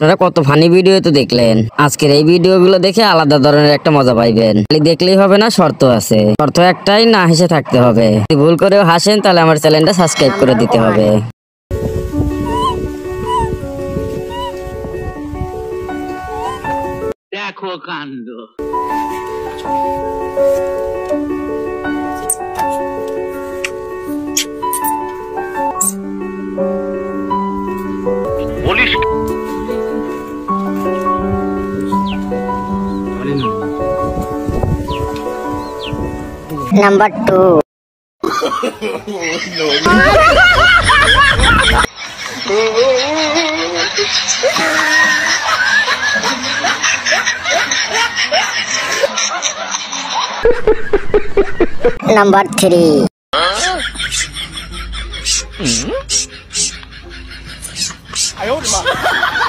আপনারা কত funny video তো দেখলেন, আজকের এই ভিডিওগুলো দেখে আলাদা ধরনের একটা মজা পাইবেন। খালি দেখলেই হবে না, শর্ত আছে। শর্ত একটাই, না হেসে থাকতে হবে। যদি ভুল করেও হাসেন তাহলে আমার চ্যানেলটা সাবস্ক্রাইব করে দিতে হবে। দেখো কাণ্ড। Police Number 2. Number 3. Eh呦我的妈！